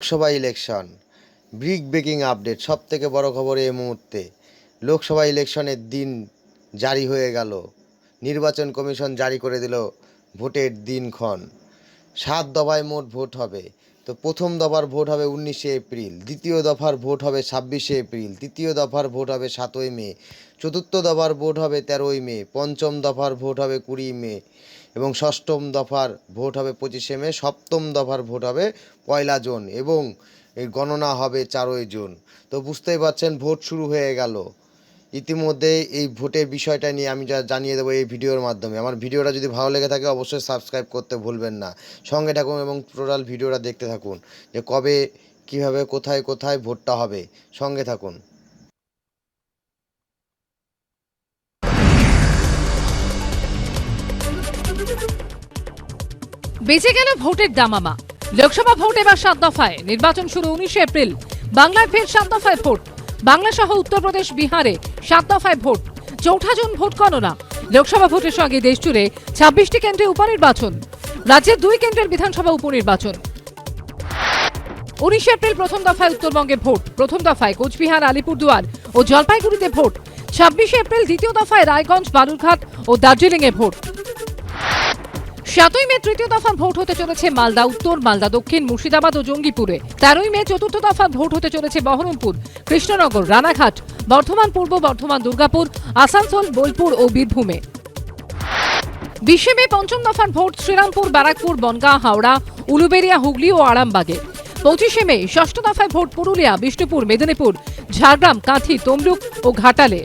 Lok Sabha election breaking update, সব থেকে বড় খবর এই মুহূর্তে। লোকসভা ইলেকশনের দিন জারি হয়ে গেল, নির্বাচন কমিশন জারি করে দিল ভোটের দিনক্ষণ। 7 দফায় মোট ভোট হবে। তো প্রথম দফার ভোট হবে 19শে এপ্রিল, দ্বিতীয় দফার ভোট হবে 26শে এপ্রিল, তৃতীয় দফার ভোট হবে 7ই মে, চতুর্থ দফার ভোট হবে 13ই মে, পঞ্চম দফার ভোট হবে 20 মে এবং ষষ্ঠম দফার ভোট হবে 25শে মে, সপ্তম দফার ভোট হবে 1 জুন এবং এই গণনা হবে 4ই জুন। তো বুঝতেই পারছেন, ভোট শুরু হয়ে গেল। ইতিমধ্যে এই ভোটের বিষয়টা নিয়ে আমি যা জানিয়ে দেবো এই ভিডিওর মাধ্যমে। আমার ভিডিওটা যদি ভালো লেগে থাকে অবশ্যই সাবস্ক্রাইব করতে ভুলবেন না, সঙ্গে থাকুন এবং টোটাল ভিডিওটা দেখতে থাকুন যে কবে কিভাবে কোথায় কোথায় ভোটটা হবে। সঙ্গে থাকুন। বেঁচে গেল ভোটের দামামা। লোকসভা ভোট এবার 7 দফায়, নির্বাচন শুরু 19শে এপ্রিল। বাংলায় ফের 7 দফায় ভোট। বাংলা সহ উত্তরপ্রদেশ, বিহারে 7 দফায় ভোট। 4 জুন ভোট গণনা। লোকসভা ভোটের সঙ্গে দেশজুড়ে 26টি কেন্দ্রে উপনির্বাচন। রাজ্যের 2 কেন্দ্রের বিধানসভা উপনির্বাচন। 19শে এপ্রিল প্রথম দফায় উত্তরবঙ্গে ভোট। প্রথম দফায় কোচবিহার, আলিপুরদুয়ার ও জলপাইগুড়িতে ভোট। 26শে এপ্রিল দ্বিতীয় দফায় রায়গঞ্জ, বালুরঘাট ও দার্জিলিংয়ে ভোট। 7ই মে তৃতীয় দফার ভোট হতে চলেছে মালদা উত্তর, মালদা দক্ষিণ, মুর্শিদাবাদ ও জঙ্গিপুরে। 13ই মে চতুর্থ দফার ভোট হতে চলেছে বহরমপুর, কৃষ্ণনগর, রানাঘাট, বর্ধমান পূর্ব, বর্ধমান দুর্গাপুর, আসানসোল, বোলপুর ও বীরভূমে। 20শে মে পঞ্চম দফার ভোট শ্রীরামপুর, ব্যারাকপুর, বনগাঁ, হাওড়া, উলুবেড়িয়া, হুগলি ও আরামবাগে। 25শে মে ষষ্ঠ দফায় ভোট পুরুলিয়া, বিষ্ণুপুর, মেদিনীপুর, ঝাড়গ্রাম, কাঁথি, তমলুক ও ঘাটালে।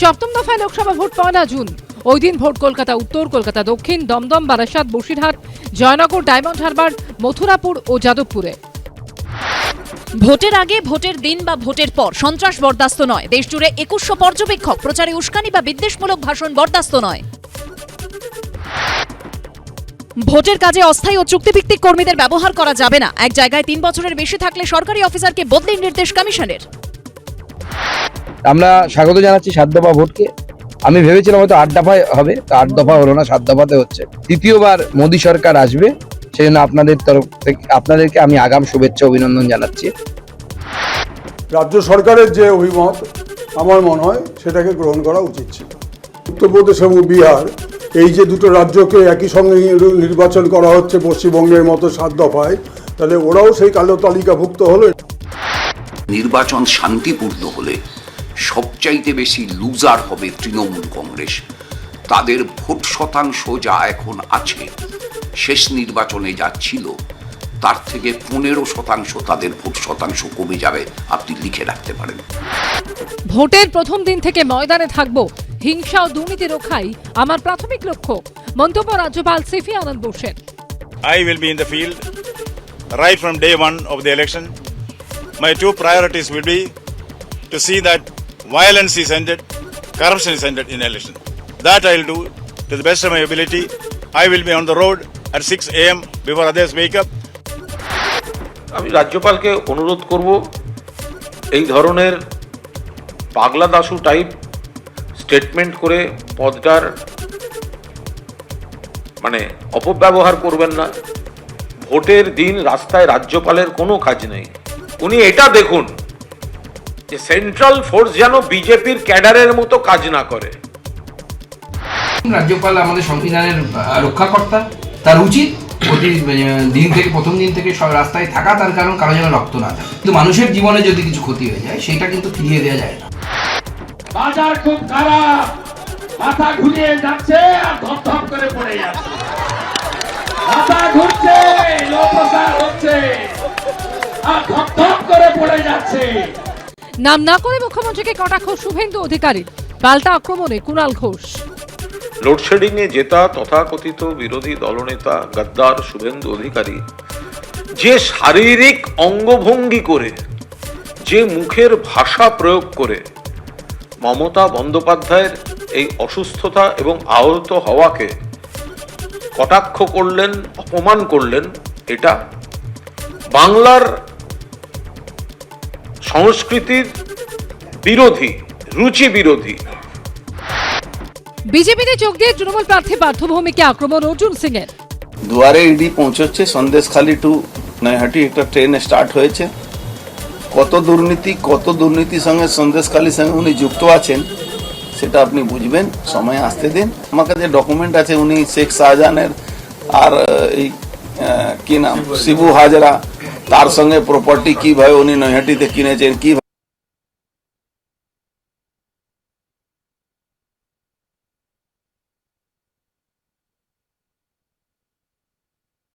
সপ্তম দফায় লোকসভা ভোট 1 জুন। ওই দিন ভোট কলকাতা উত্তর, কলকাতা দক্ষিণ, দমদম, বারাসাত, বসিরহাট, জয়নগর, ডায়মন্ড হারবার, মথুরাপুর ও যাদবপুরে। ভোটের আগে, ভোটের দিন বা ভোটের পর সন্ত্রাস বরদাস্ত নয়। দেশজুড়ে 2100 পর্যবেক্ষক। প্রচারে উস্কানি বা বিদ্বেষমূলক ভাষণ বরদাস্ত নয়। ভোটের কাজে অস্থায়ী ও চুক্তিভিত্তিক কর্মীদের ব্যবহার করা যাবে না। এক জায়গায় 3 বছরের বেশি থাকলে সরকারি অফিসারকে বদলির নির্দেশ কমিশনের। আমরা স্বাগত জানাচ্ছি 7 দফা ভোটকে। আমি ভেবেছিলাম হয়তো 8 দফায় হবে, 8 দফা হলো না, 7 দফাতে হচ্ছে। তৃতীয়বার মোদী সরকার আসবে, সেই জন্য আপনাদের তরফ থেকে আপনাদেরকে আমি আগাম শুভেচ্ছা অভিনন্দন জানাচ্ছি। রাজ্য সরকারের যে অভিমত আমার মনে হয় সেটাকে গ্রহণ করা উচিত ছিল। উত্তরপ্রদেশ এবং বিহার, এই যে দুটো রাজ্যকে একই সঙ্গে নির্বাচন করা হচ্ছে পশ্চিমবঙ্গের মতো 7 দফায়, তাহলে ওরাও সেই কালো তালিকাভুক্ত হলো। নির্বাচন শান্তিপূর্ণ হলে সবচাইতে বেশি লুজার হবে তৃণমূল কংগ্রেস। তাদের ভোট শতাংশ যা এখন আছে, শেষ নির্বাচনে যা ছিল তার থেকে 15% তাদের ভোট শতাংশ কমে যাবে, আপনি লিখে রাখতে পারেন। ভোটের প্রথম দিন থেকে ময়দানে থাকব। হিংসা ও দুর্নীতি রক্ষাই আমার প্রাথমিক লক্ষ্য। মন্তব্য রাজ্যপাল সিভি আনন্দ বোসের। I will be in the field right from day one of the election. My 2 priorities will be to see that violence is ended, corruption is ended in election. That I will do to the best of my ability. I will be on the road at 6 a.m. before others wake up. আমি রাজ্যপালকে অনুরোধ করব, এই ধরনের পাগলা Dasu type statement করে পদটার অপব্যবহার করবেন না। ভোটের দিন রাস্তায় রাজ্যপালের কোনো কাজ নেই। উনি এটা দেখুন যে সেন্ট্রাল ফোর্স যেন বিজেপির ক্যাডারের মতো কাজ না করে। রাজ্যপাল আমাদের সংবিধানের রক্ষাকর্তা, তার উচিত প্রথম দিন থেকে সব রাস্তায় থাকা, তার কারণ কারো যেন রক্ত না থাকে। কিন্তু মানুষের জীবনে যদি কিছু ক্ষতি হয়ে যায় সেটা কিন্তু ফিরিয়ে দেওয়া যায় না। বাজার খুব খারাপ, মাথা ঘুরিয়ে যাচ্ছে আর ধপ করে পড়ে যাচ্ছে। মাথা ঘুরছে, লো প্রেসার হচ্ছে আর ধপ করে পড়ে যাচ্ছে। নাম না করে মুখ্যমন্ত্রীকে কটাক্ষ শুভেন্দু অধিকারীর। পাল্টা আক্রমণে কুণাল ঘোষ। লোডশেডিং এ জেতা তথাকথিত বিরোধী দলনেতা গদ্দার শুভেন্দু অধিকারী যে শারীরিক অঙ্গভঙ্গি করে, যে মুখের ভাষা প্রয়োগ করে মমতা বন্দ্যোপাধ্যায়ের এই অসুস্থতা এবং আহত হওয়াকে কটাক্ষ করলেন, অপমান করলেন, এটা বাংলার সংস্কৃতির বিরোধী, রুচি বিরোধী। বিজেপিতে যোগ দিয়ে তৃণমূল প্রার্থী পার্থভৌমিকে আক্রমণ অর্জুন সিং এর। দুয়ারে ইডি পৌঁছচ্ছে সন্দেশখালী টু নৈহাটি একটা ট্রেন স্টার্ট হয়েছে। কত দুর্নীতির সঙ্গে সন্দেশখালির সঙ্গে উনি যুক্ত আছেন সেটা আপনি বুঝবেন, সময় আসতে দিন। আমার কাছে ডকুমেন্ট আছে, উনি শেখ শাহজাহানের আর এই কি নাম শিবু হাজরা, তার সঙ্গে প্রপার্টি কিভাবে উনি নৈহাটিতে কিনেছেন, কি